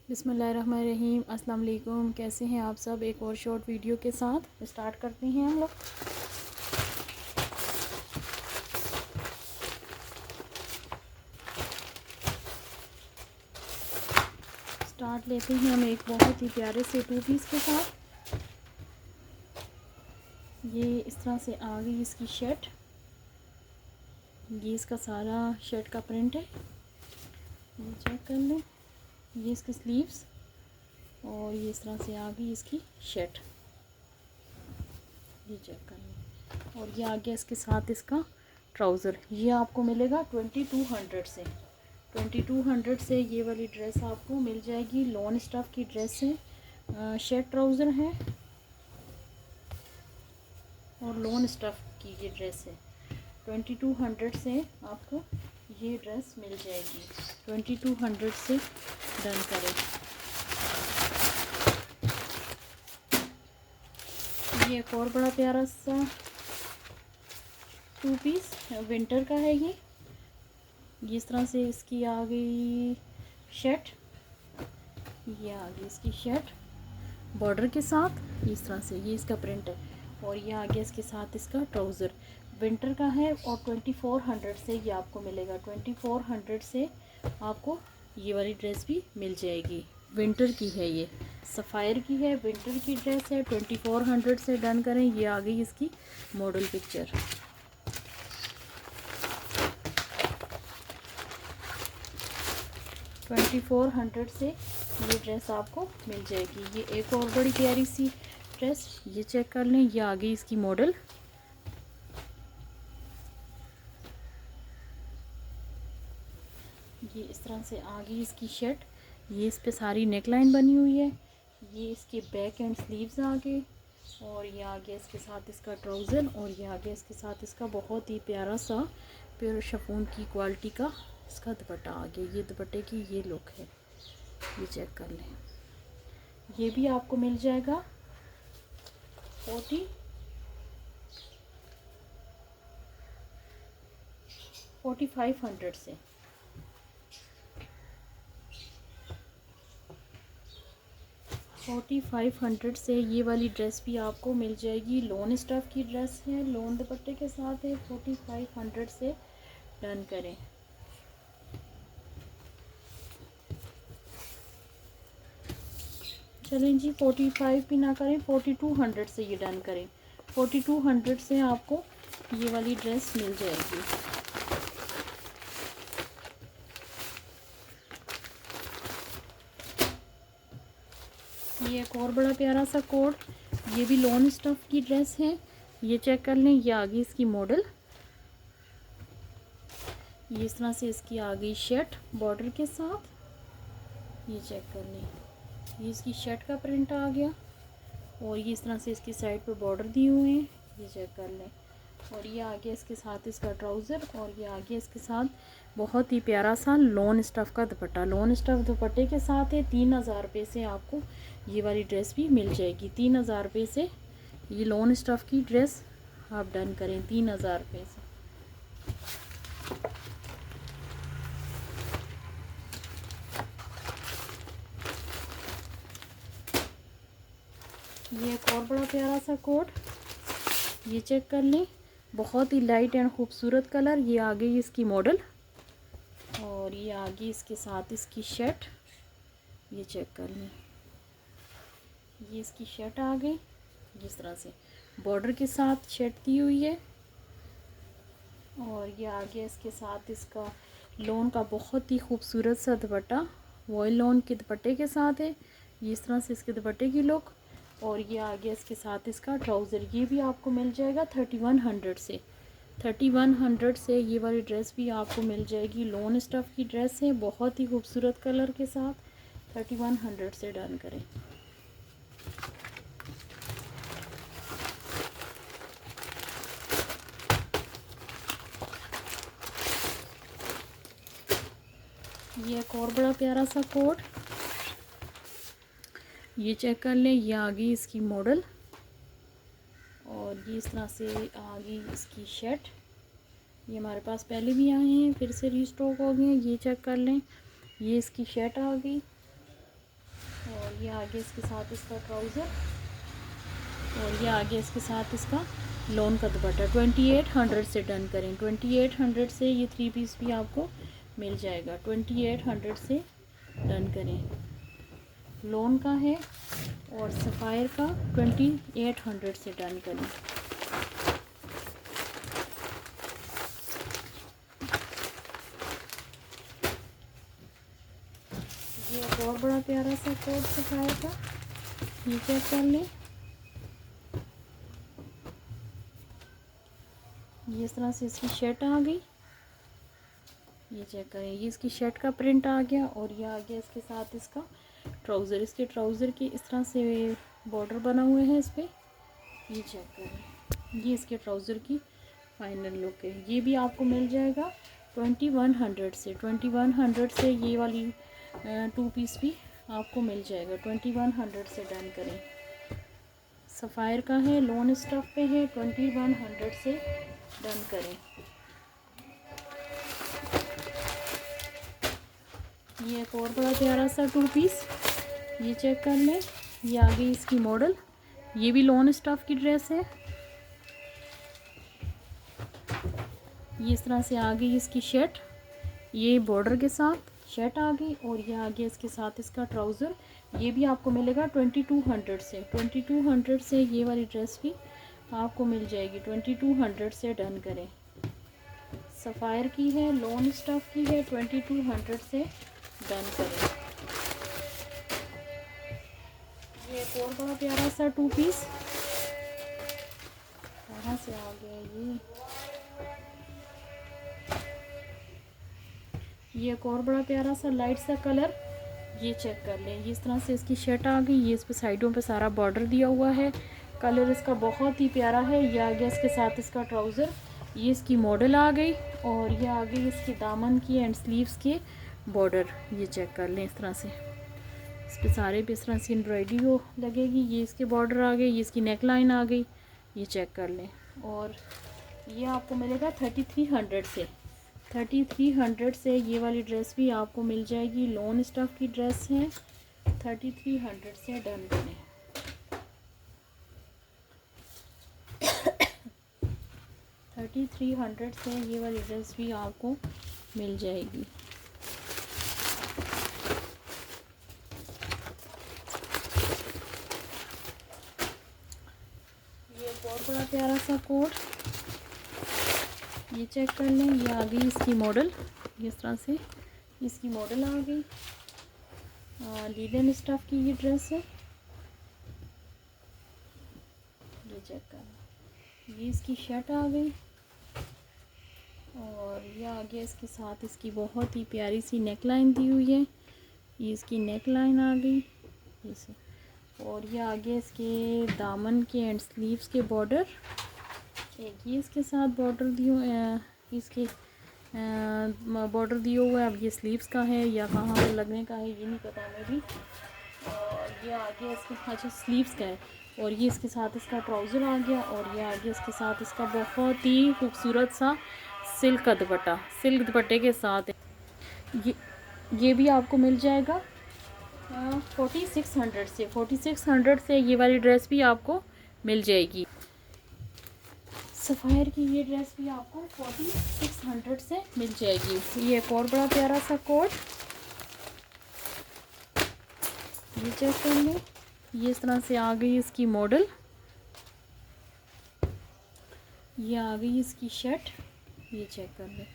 बिस्मिल्लाहिर्रहमानिर्रहीम। अस्सलाम वालेकुम। कैसे हैं आप सब? एक और शॉर्ट वीडियो के साथ स्टार्ट करते हैं हम लोग। स्टार्ट लेते हैं हम एक बहुत ही प्यारे से टू पीस के साथ। ये इस तरह से आ गई इसकी शर्ट। ये इसका सारा शर्ट का प्रिंट है, ये चेक कर लें। ये इसके स्लीव्स और ये इस तरह से आ गई इसकी शर्ट, ये चेक कर लें। और ये आ गया इसके साथ इसका ट्राउज़र। ये आपको मिलेगा 2200 से। 2200 से ये वाली ड्रेस आपको मिल जाएगी। लॉन स्टफ़ की ड्रेस है, शर्ट ट्राउज़र है और लॉन स्टफ़ की ये ड्रेस है। 2200 से आपको ये ड्रेस मिल जाएगी। 2200 से डन करें। ये एक और बड़ा प्यारा सा टू पीस विंटर का है। ये इस तरह से इसकी आ गई शर्ट, ये आ गई इसकी शर्ट बॉर्डर के साथ। इस तरह से ये इसका प्रिंट है और ये आ गया इसके साथ इसका ट्राउज़र। विंटर का है और 2400 से ये आपको मिलेगा। 2400 से आपको ये वाली ड्रेस भी मिल जाएगी। विंटर की है, ये सफ़ायर की है, विंटर की ड्रेस है। 2400 से डन करें। ये आ गई इसकी मॉडल पिक्चर। $2400 से ये ड्रेस आपको मिल जाएगी। ये एक और बड़ी प्यारी सी ड्रेस, ये चेक कर लें। ये आ गई इसकी मॉडल। ये इस तरह से आ गई इसकी शर्ट। ये इस पे सारी नेक लाइन बनी हुई है। ये इसके बैक एंड स्लीव्स आ गए और ये आ गया इसके साथ इसका ट्राउज़र और ये आ गया इसके साथ इसका बहुत ही प्यारा सा प्योर शिफॉन की क्वालिटी का इसका दुपट्टा आ गया। ये दुपट्टे की ये लुक है, ये चेक कर लें। ये भी आपको मिल जाएगा 4500 से। 4500 से ये वाली ड्रेस भी आपको मिल जाएगी। लॉन स्टफ़ की ड्रेस है, लॉन दुपट्टे के साथ है। 4500 से डन करें। चलें जी, 45 भी ना करें, 4200 से ये डन करें। 4200 से आपको ये वाली ड्रेस मिल जाएगी। ये एक और बड़ा प्यारा सा कोट, ये भी लॉन स्टफ़ की ड्रेस है। ये चेक कर लें। ये आ गई इसकी मॉडल। ये इस तरह से इसकी आ गई शर्ट बॉर्डर के साथ, ये चेक कर लें। ये इसकी शर्ट का प्रिंट आ गया और ये इस तरह से इसकी साइड पे बॉर्डर दिए हुए हैं, ये चेक कर लें। और ये आ गया इसके साथ इसका ट्राउज़र और ये आ गया इसके साथ बहुत ही प्यारा सा लॉन स्टफ़ का दुपट्टा। लॉन स्टफ़ दुपट्टे के साथ है। 3000 रुपये से आपको ये वाली ड्रेस भी मिल जाएगी। 3000 रुपये से ये लॉन स्टफ़ की ड्रेस आप डन करें। 3000 रुपये से। ये एक और बड़ा प्यारा सा कोट, ये चेक कर लें। बहुत ही लाइट एंड खूबसूरत कलर। ये आ गई इसकी मॉडल और ये आ गई इसके साथ इसकी शर्ट, ये चेक कर लें। ये इसकी शर्ट आ गई, जिस तरह से बॉर्डर के साथ शर्ट दी हुई है और ये आ गया इसके साथ इसका लॉन का बहुत ही खूबसूरत सा दुपट्टा। वॉयल लॉन के दुपट्टे के साथ है। ये इस तरह से इसके दुपट्टे की लुक और ये आ गया इसके साथ इसका ट्राउज़र। ये भी आपको मिल जाएगा 3100 से। 3100 से ये वाली ड्रेस भी आपको मिल जाएगी। लॉन स्टफ़ की ड्रेस है, बहुत ही खूबसूरत कलर के साथ। 3100 से डन करें। ये एक और बड़ा प्यारा सा कोट, ये चेक कर लें। ये आ गई इसकी मॉडल और ये इस तरह से आ गई इसकी शर्ट। ये हमारे पास पहले भी आए हैं, फिर से रीस्टॉक हो गए हैं। ये चेक कर लें। ये इसकी शर्ट आ गई ये आगे इसके साथ इसका ट्राउज़र, और ये आगे इसके साथ इसका लोन का दुपट्टा। 2800 से डन करें। 2800 से ये 3 पीस भी आपको मिल जाएगा। 2800 से डन करें। लोन का है और सफ़ायर का 2800 से डन करें। ये एक और बड़ा प्यारा सा कोट सफ़ायर का, ये चेक कर लें। ये इस तरह से इसकी शर्ट आ गई, ये चेक करें। ये इसकी शर्ट का प्रिंट आ गया और ये आ गया इसके साथ इसका ट्राउज़र। इसके ट्राउज़र के इस तरह से बॉर्डर बना हुए हैं इस पर, ये चेक करें। ये इसके ट्राउज़र की फाइनल लुक है। ये भी आपको मिल जाएगा 2100 से। 2100 से ये वाली 2 पीस भी आपको मिल जाएगा। 2100 से डन करें। सफ़ायर का है, लोन स्टफ़ पे है। 2100 से डन करें। ये एक और बड़ा प्यारा सा 2 पीस, ये चेक कर लें। ये आ गई इसकी मॉडल, ये भी लोन स्टफ़ की ड्रेस है। ये इस तरह से आ गई इसकी शर्ट, ये बॉर्डर के साथ शर्ट आ गई, और ये आ गया इसके साथ इसका ट्राउज़र। ये भी आपको मिलेगा 2200 से। 2200 से ये वाली ड्रेस भी आपको मिल जाएगी। 2200 से डन करें। सफ़ायर की है, लोन स्टफ़ की है। 2200 से डन करें। ये एक और बड़ा प्यारा सा 2 पीस, कहाँ से आ गया ये एक और बड़ा प्यारा सा लाइट सा कलर, ये चेक कर लें। ये इस तरह से इसकी शर्ट आ गई, ये इस पे साइडों पे सारा बॉर्डर दिया हुआ है। कलर इसका बहुत ही प्यारा है। ये आ गया इसके साथ इसका ट्राउज़र, ये इसकी मॉडल आ गई, और ये आ गई इसकी दामन की एंड स्लीव्स के बॉर्डर, ये चेक कर लें। इस तरह से इस पे सारे पे इस तरह से एम्ब्रॉयडरी हो लगेगी। ये इसके बॉर्डर आ गए, ये इसकी नेक लाइन आ गई, ये चेक कर लें। और ये आपको मिलेगा 3300 से। 3300 से ये वाली ड्रेस भी आपको मिल जाएगी। लोन स्टफ़ की ड्रेस है। 3300 से डन करें। 3300 से ये वाली ड्रेस भी आपको मिल जाएगी। ये बहुत बड़ा प्यारा सा कोट, ये चेक कर लें। ये आ गई इसकी मॉडल, इस तरह से इसकी मॉडल आ गई। लीलन स्टफ़ की ये ड्रेस है, ये चेक कर लें। ये इसकी शर्ट आ गई, और ये आ गया इसके साथ इसकी बहुत ही प्यारी सी नेक लाइन दी हुई है। ये इसकी नेक लाइन आ गई जैसे, और ये आ गया इसके दामन के एंड स्लीव्स के बॉर्डर। एक ये इसके साथ बॉर्डर दिए, इसके बॉर्डर दिए हुआ है। अब ये स्लीव्स का है या कहाँ पर लगने का है ये नहीं पता हमें भी। और ये आ गया इसके, अच्छा स्लीव्स का है। और ये इसके साथ इसका ट्राउज़र आ गया, और ये आ गया इसके साथ इसका बहुत ही खूबसूरत सा सिल्क का दुपट्टा, सिल्क दुपट्टे के साथ ये भी आपको मिल जाएगा 4600 से। 4600 से ये वाली ड्रेस भी आपको मिल जाएगी। सफ़ायर की ये ड्रेस भी आपको 4600 से मिल जाएगी। ये एक और बड़ा प्यारा सा कोट, ये चेक कर लें। ये इस तरह से आ गई इसकी मॉडल, ये आ गई इसकी शर्ट, ये चेक कर लें।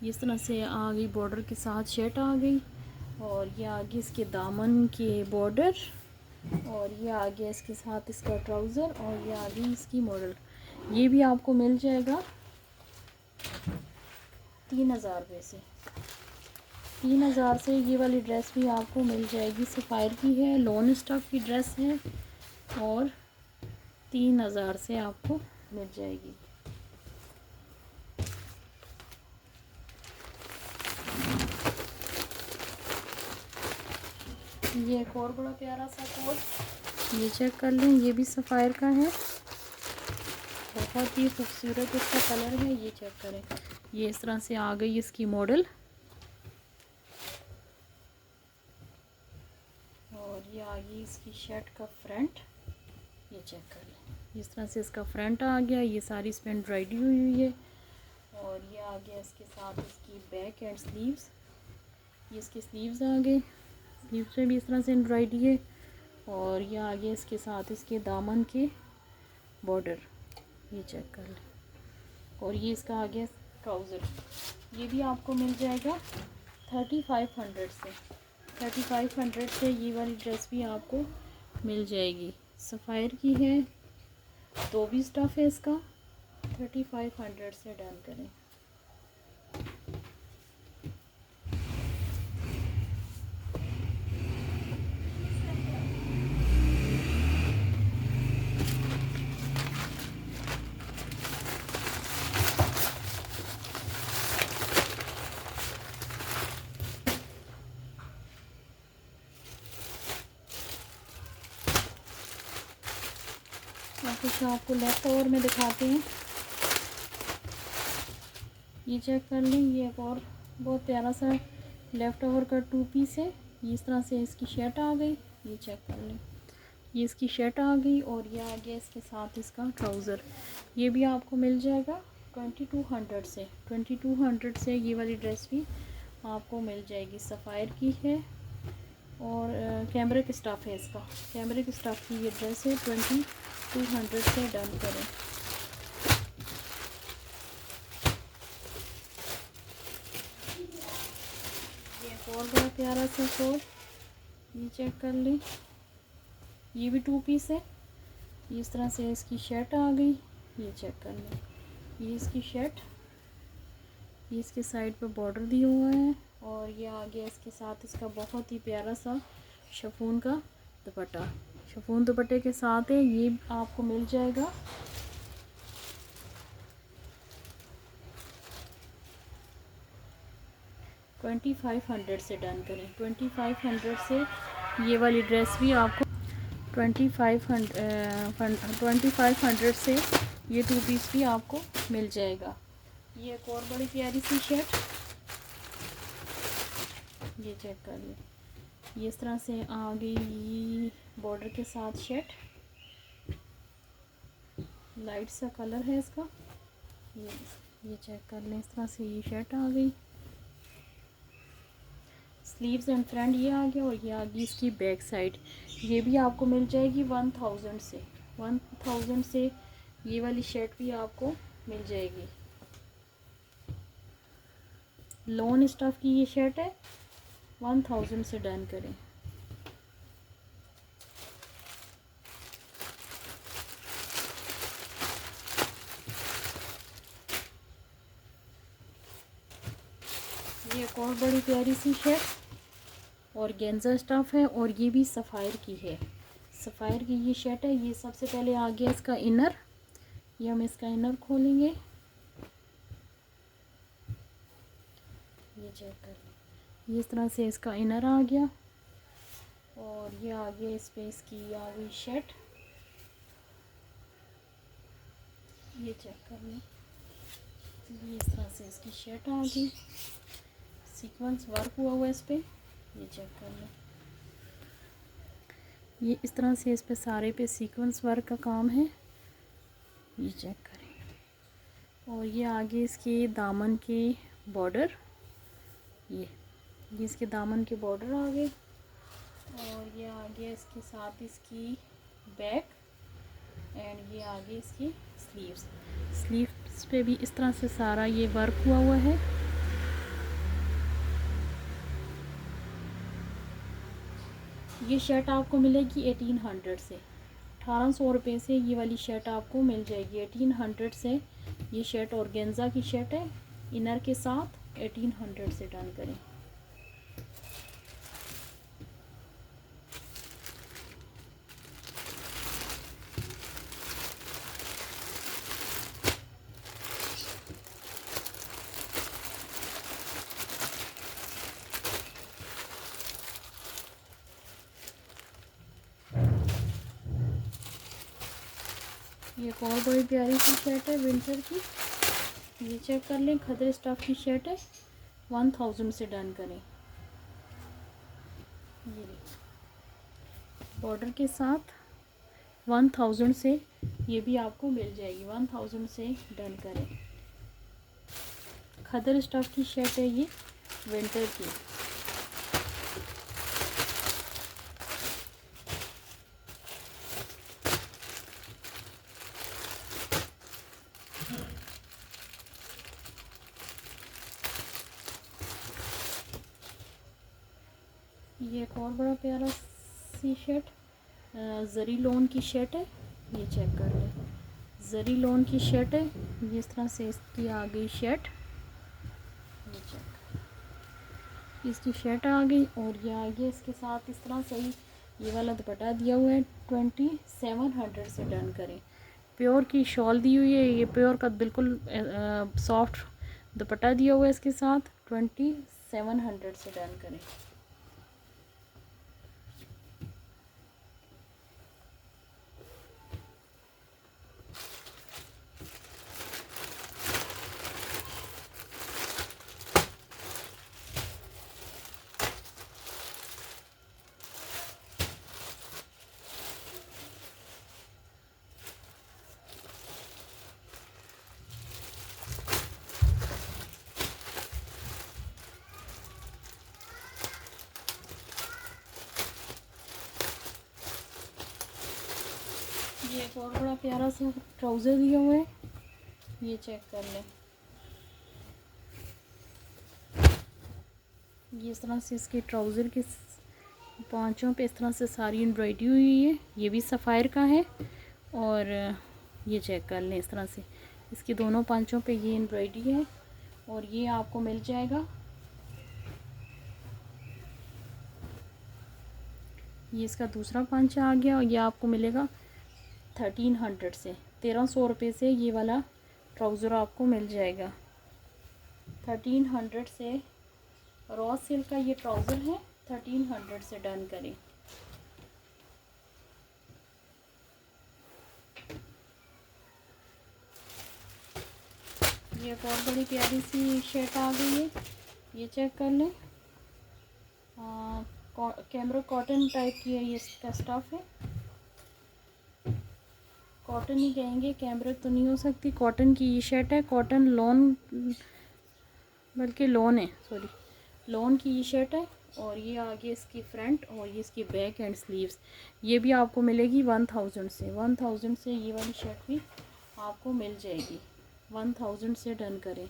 ये इस तरह से आ गई बॉर्डर के साथ शर्ट आ गई, और ये आ गई इसके दामन के बॉर्डर, और ये आ गया इसके साथ इसका ट्राउज़र, और ये आ गई इसकी मॉडल। ये भी आपको मिल जाएगा 3000 रुपये से। 3000 से ये वाली ड्रेस भी आपको मिल जाएगी। सफ़ायर की है, लोन स्टफ़ की ड्रेस है, और 3000 से आपको मिल जाएगी। ये एक और बड़ा प्यारा सा कोट, ये चेक कर लें। ये भी सफ़ायर का है, बहुत ही खूबसूरत इसका कलर है, ये चेक करें। ये इस तरह से आ गई इसकी मॉडल, और ये आ गई इसकी शर्ट का फ्रंट, ये चेक कर लें। इस तरह से इसका फ्रंट आ गया, ये सारी इसमें एम्ब्रॉयडरी हुई हुई है। और ये आ गया इसके साथ इसकी बैक एंड स्लीव्स, ये इसके स्लीव्स आ गए, स्लीव्स में भी इस तरह से एम्ब्रॉयडरी है। और ये आ गया इसके साथ इसके दामन के बॉर्डर, ये चेक कर लें। और ये इसका आ गया ट्राउज़र, ये भी आपको मिल जाएगा 3500 से। 3500 से ये वाली ड्रेस भी आपको मिल जाएगी। सफ़ायर की है, तो भी स्टफ़ है इसका। 3500 से डन करें। कुछ आपको लेफ्ट ओवर में दिखाते हैं, ये चेक कर लें। ये एक और बहुत प्यारा सा लेफ्ट ओवर का 2 पीस है। ये इस तरह से इसकी शर्ट आ गई, ये चेक कर लें। ये इसकी शर्ट आ गई और ये आ गया इसके साथ इसका ट्राउज़र। ये भी आपको मिल जाएगा 2200 से। 2200 से ये वाली ड्रेस भी आपको मिल जाएगी। सफ़ायर की है और कैमरिक स्टफ़ है इसका। कैमरिक स्टफ़ की ये ड्रेस है। 2200 से डन करें। ये और बड़ा प्यारा सा कोट, ये चेक कर लें। ये भी 2 पीस है। इस तरह से इसकी शर्ट आ गई, ये चेक कर लें। ये इसकी शर्ट, ये इसके साइड पे बॉर्डर दिया हुआ है। और ये आ गया इसके साथ इसका बहुत ही प्यारा सा शिफॉन का दुपट्टा। शिफॉन दुपट्टे के साथ है। ये आपको मिल जाएगा 2500 से डन करें। 2500 से ये वाली ड्रेस भी आपको 2500 से ये 2 पीस भी आपको मिल जाएगा। ये एक और बड़ी प्यारी सी शर्ट, ये चेक कर लें। ये इस तरह से आ गई बॉर्डर के साथ शर्ट, लाइट सा कलर है इसका। ये चेक कर लें। इस तरह से ये शर्ट आ गई। स्लीव्स एंड फ्रंट ये आ गया। और ये आ गई इसकी बैक साइड, ये भी आपको मिल जाएगी 1000 से। 1000 से ये वाली शर्ट भी आपको मिल जाएगी। लॉन स्टफ की ये शर्ट है। 1000 से डन करें। ये एक और बड़ी प्यारी सी शर्ट और गेंजा स्टफ है। और ये भी सफ़ायर की है। सफ़ायर की ये शर्ट है। ये सबसे पहले आ गया इसका इनर, ये हम इसका इनर खोलेंगे, ये चेक कर लें। ये इस तरह से इसका इनर आ गया। और ये आ गया इस पे इसकी आ गई शर्ट, ये चेक कर लें। ये इस तरह से इसकी शर्ट आ गई, सीक्वेंस वर्क हुआ हुआ इस पे, ये चेक कर लें। ये इस तरह से इस पे सारे पे सीक्वेंस वर्क का काम है, ये चेक करें। और ये आगे इसके दामन के बॉर्डर, ये इसके दामन के बॉर्डर आ गए। और ये आगे इसके साथ इसकी बैक एंड ये आगे इसकी स्लीव्स पे भी इस तरह से सारा ये वर्क हुआ हुआ है। ये शर्ट आपको मिलेगी 1800 से। 1800 रुपये से ये वाली शर्ट आपको मिल जाएगी। 1800 से ये शर्ट ऑर्गेन्जा की शर्ट है, इनर के साथ 1800 से डन करें। ये एक और बड़ी प्यारी सी शर्ट है विंटर की, ये चेक कर लें। खदर स्टफ की शर्ट है। 1000 से डन करें। ये बॉर्डर के साथ 1000 से ये भी आपको मिल जाएगी। 1000 से डन करें। खदर स्टफ की शर्ट है ये, विंटर की। ये एक और बड़ा प्यारा सी शर्ट, जरी लोन की शर्ट है। ये चेक कर लें, जरी लोन की शर्ट है। ये इस तरह से इसकी आ गई शर्ट, ये चेक, इसकी शर्ट आ गई। और ये आगे इसके साथ इस तरह से ही ये वाला दुपट्टा दिया हुआ है। 2700 से डन करें। प्योर की शॉल दी हुई है, ये प्योर का बिल्कुल सॉफ्ट दुपट्टा दिया हुआ है इसके साथ। 2700 से डन करें। ये एक और बड़ा प्यारा सा ट्राउज़र दिया हुआ है, ये चेक कर लें। ये इस तरह से इसके ट्राउज़र के पांचों पे इस तरह से सारी एम्ब्रॉयडरी हुई है। ये भी सफ़ायर का है। और ये चेक कर लें, इस तरह से इसके दोनों पांचों पे ये एम्ब्रॉयडरी है। और ये आपको मिल जाएगा, ये इसका दूसरा पांचा आ गया। और ये आपको मिलेगा 1300 से, 1300 रुपये से ये वाला ट्राउज़र आपको मिल जाएगा। 1300 से रॉ सिल्क का ये ट्राउज़र है। 1300 से डन करें। ये एक और बड़ी प्यारी सी शर्ट आ गई है, ये चेक कर लें। कैमरा कॉटन टाइप की है, ये इसका स्टफ़ है। कॉटन ही कहेंगे, कैमरेक तो नहीं हो सकती। कॉटन की ये शर्ट है, कॉटन लॉन, बल्कि लॉन है, सॉरी, लॉन की ये शर्ट है। और ये आगे इसकी फ्रंट और ये इसकी बैक एंड स्लीव्स, ये भी आपको मिलेगी 1000 से। 1000 से ये वाली शर्ट भी आपको मिल जाएगी। 1000 से डन करें।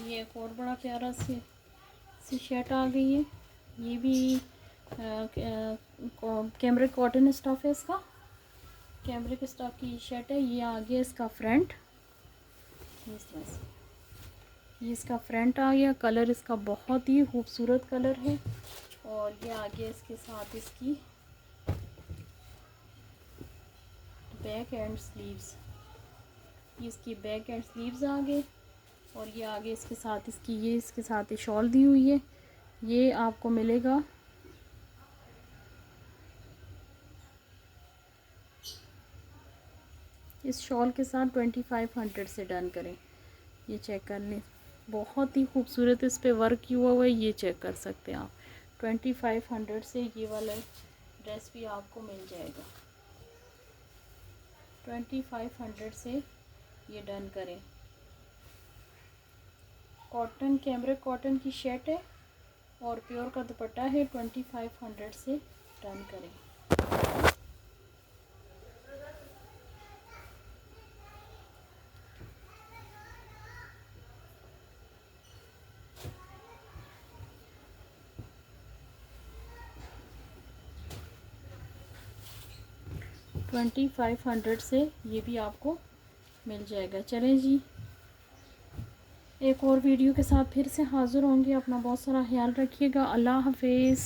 ये एक और बड़ा प्यारा सी शर्ट आ गई है। ये भी कैमरिक कॉटन स्टफ़ है इसका, कैमरिक स्टफ़ की शर्ट है। ये आगे इसका फ्रंट, इस तरह से ये इसका फ्रंट आ गया। कलर इसका बहुत ही खूबसूरत कलर है। और ये आगे इसके साथ इसकी बैक एंड स्लीव्स, ये इसकी बैक एंड स्लीव्स आ गए। और ये आगे इसके साथ इसकी ये इसके साथ शॉल दी हुई है। ये आपको मिलेगा इस शॉल के साथ 2500 से डन करें। ये चेक कर लें, बहुत ही खूबसूरत इस पे वर्क किया हुआ है, ये चेक कर सकते हैं आप। 2500 से ये वाला ड्रेस भी आपको मिल जाएगा। 2500 से ये डन करें। कॉटन, कैमरिक कॉटन की शर्ट है और प्योर का दुपट्टा है। 2500 से डन करें। 2500 से ये भी आपको मिल जाएगा। चलें जी, एक और वीडियो के साथ फिर से हाज़िर होंगे। अपना बहुत सारा ख्याल रखिएगा। अल्लाह हाफिज़।